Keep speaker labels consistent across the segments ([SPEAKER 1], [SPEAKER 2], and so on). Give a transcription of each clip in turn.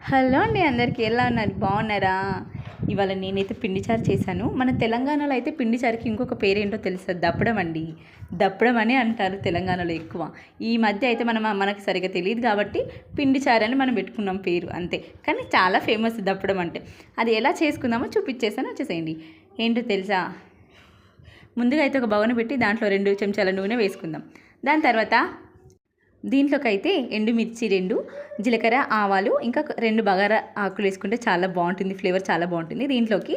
[SPEAKER 1] Hello అండి, అందరికీ ఎలా ఉన్నారు? బాగున్నారా? ఇవాళ నేనైతే పిండి చారు చేశాను. మన తెలంగాణలో అయితే పిండి చారుకి ఇంకొక పేరేంటో తెలుసా? దప్పడం అండి. దప్పడం అని అంటారు తెలంగాణలో ఎక్కువ. ఈ మధ్య అయితే మనకు సరిగ్గా తెలియదు కాబట్టి పిండి చారు అని మనం పెట్టుకున్నాం పేరు అంతే. కానీ చాలా ఫేమస్ దప్పడం అంటే. అది ఎలా చేసుకుందామో చూపించేసాను, వచ్చేసేయండి. ఏంటో తెలుసా? ముందుగా అయితే ఒక బౌల్ పెట్టి దాంట్లో 2 చెంచాల నూనె వేసుకుందాం. దాని తర్వాత దీంట్లోకి అయితే ఎండుమిర్చి 2, జీలకర్ర, ఆవాలు, ఇంకా 2 బగారా ఆకులు వేసుకుంటే చాలా బాగుంటుంది, ఫ్లేవర్ చాలా బాగుంటుంది. దీంట్లోకి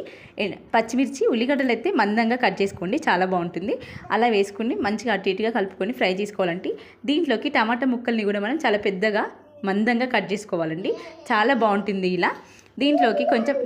[SPEAKER 1] పచ్చిమిర్చి, ఉల్లిగడ్డలు అయితే మందంగా కట్ చేసుకోండి, చాలా బాగుంటుంది. అలా వేసుకుని మంచిగా అటు ఇటుగా కలుపుకొని ఫ్రై చేసుకోవాలంటే దీంట్లోకి టమాటా ముక్కల్ని కూడా మనం చాలా పెద్దగా మందంగా కట్ చేసుకోవాలండి, చాలా బాగుంటుంది. ఇలా దీంట్లోకి కొంచెం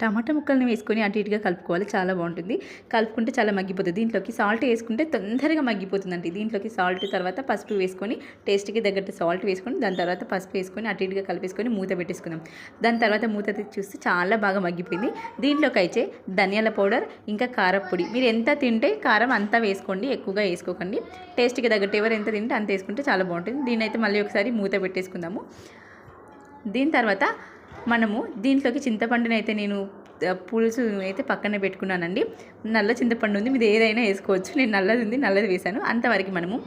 [SPEAKER 1] టమాటా ముక్కల్ని వేసుకొని అటు ఇటుగా కలుపుకోవాలి, చాలా బాగుంటుంది. కలుపుకుంటే చాలా మగ్గిపోతుంది. దీంట్లోకి సాల్ట్ వేసుకుంటే తొందరగా మగ్గిపోతుందండి. దీంట్లోకి సాల్ట్ తర్వాత పసుపు వేసుకొని టేస్ట్కి తగ్గట్టు సాల్ట్ వేసుకొని దాని తర్వాత పసుపు వేసుకొని అటు ఇటుగా కలిపేసుకొని మూత పెట్టేసుకుందాం. దాని తర్వాత మూత చూస్తే చాలా బాగా మగ్గిపోయింది. దీంట్లోకి అయితే ధనియాల పౌడర్, ఇంకా కారపొడి, మీరు ఎంత తింటే కారం అంతా వేసుకోండి, ఎక్కువగా వేసుకోకండి. టేస్ట్కి తగ్గట్టు ఎవరు ఎంత తింటే అంత వేసుకుంటే చాలా బాగుంటుంది. దీన్ని అయితే మళ్ళీ ఒకసారి మూత పెట్టేసుకుందాము. దీని తర్వాత మనము దీంట్లోకి చింతపండుని అయితే నేను పులుసు అయితే పక్కనే పెట్టుకున్నానండి. నల్ల చింతపండు ఉంది, మీరు ఏదైనా వేసుకోవచ్చు. నేను నల్లది ఉంది, నల్లది వేసాను. అంతవరకు మనము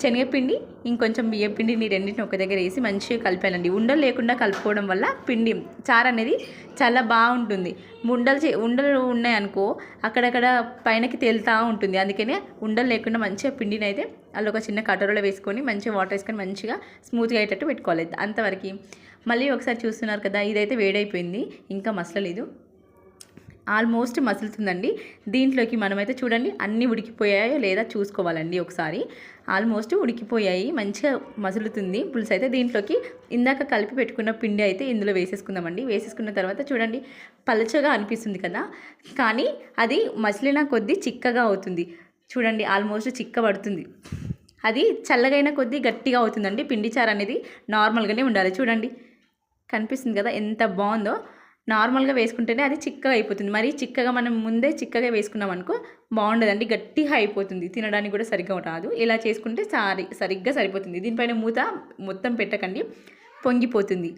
[SPEAKER 1] శనగపిండి ఇంకొంచెం బియ్యం పిండిని రెండింటిని ఒక దగ్గర వేసి మంచిగా కలిపానండి. ఉండలు లేకుండా కలుపుకోవడం వల్ల పిండి చారు అనేది చాలా బాగుంటుంది. ఉండలు ఉన్నాయనుకో అక్కడక్కడ పైనకి తేలుతూ ఉంటుంది. అందుకనే ఉండలు లేకుండా మంచిగా పిండిని అయితే అలా ఒక చిన్న కటోరలో వేసుకొని మంచిగా వాటర్ వేసుకొని మంచిగా స్మూత్గా అయ్యేటట్టు పెట్టుకోవాలి. అంతవరకు మళ్ళీ ఒకసారి చూస్తున్నారు కదా, ఇదైతే వేడైపోయింది, ఇంకా మసలలేదు, ఆల్మోస్ట్ మసులుతుందండి. దీంట్లోకి మనమైతే చూడండి అన్నీ ఉడికిపోయాయో లేదా చూసుకోవాలండి ఒకసారి. ఆల్మోస్ట్ ఉడికిపోయాయి, మంచిగా మసులుతుంది పులుసు అయితే. దీంట్లోకి ఇందాక కలిపి పెట్టుకున్న పిండి అయితే ఇందులో వేసేసుకుందామండి. వేసేసుకున్న తర్వాత చూడండి పలచగా అనిపిస్తుంది కదా, కానీ అది మసిలిన కొద్దీ చిక్కగా అవుతుంది. చూడండి ఆల్మోస్ట్ చిక్కబడుతుంది. అది చల్లగైన కొద్దీ గట్టిగా అవుతుందండి. పిండి చారు అనేది నార్మల్గానే ఉండాలి. చూడండి కనిపిస్తుంది కదా ఎంత బాగుందో. నార్మల్గా వేసుకుంటేనే అది చిక్కగా అయిపోతుంది. మరి చిక్కగా మనం ముందే చిక్కగా వేసుకున్నాం అనుకో బాగుండదండి, గట్టిగా అయిపోతుంది, తినడానికి కూడా సరిగ్గా రాదు. ఇలా చేసుకుంటే సరిగ్గా సరిపోతుంది. దీనిపైన మూత మొత్తం పెట్టకండి, పొంగిపోతుంది.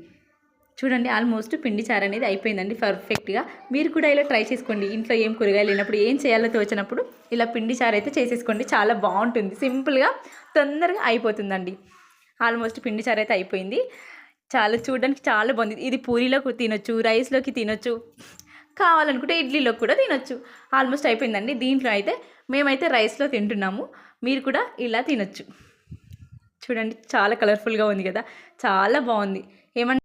[SPEAKER 1] చూడండి ఆల్మోస్ట్ పిండి చారు అనేది అయిపోయిందండి పర్ఫెక్ట్గా. మీరు కూడా ఇలా ట్రై చేసుకోండి. ఇంట్లో ఏం కూరగాయలు లేనప్పుడు, ఏం చేయాలో తోచినప్పుడు ఇలా పిండి చారు అయితే చేసేసుకోండి, చాలా బాగుంటుంది. సింపుల్గా తొందరగా అయిపోతుందండి. ఆల్మోస్ట్ పిండి చారు అయితే అయిపోయింది. చాలా చూడడానికి చాలా బాగుంది. ఇది పూరీలోకి తినొచ్చు, రైస్లోకి తినొచ్చు, కావాలనుకుంటే ఇడ్లీలోకి కూడా తినొచ్చు. ఆల్మోస్ట్ అయిపోయిందండి. దీంట్లో అయితే మేమైతే రైస్లో తింటున్నాము, మీరు కూడా ఇలా తినొచ్చు. చూడండి చాలా కలర్ఫుల్గా ఉంది కదా, చాలా బాగుంది. ఏమన్నా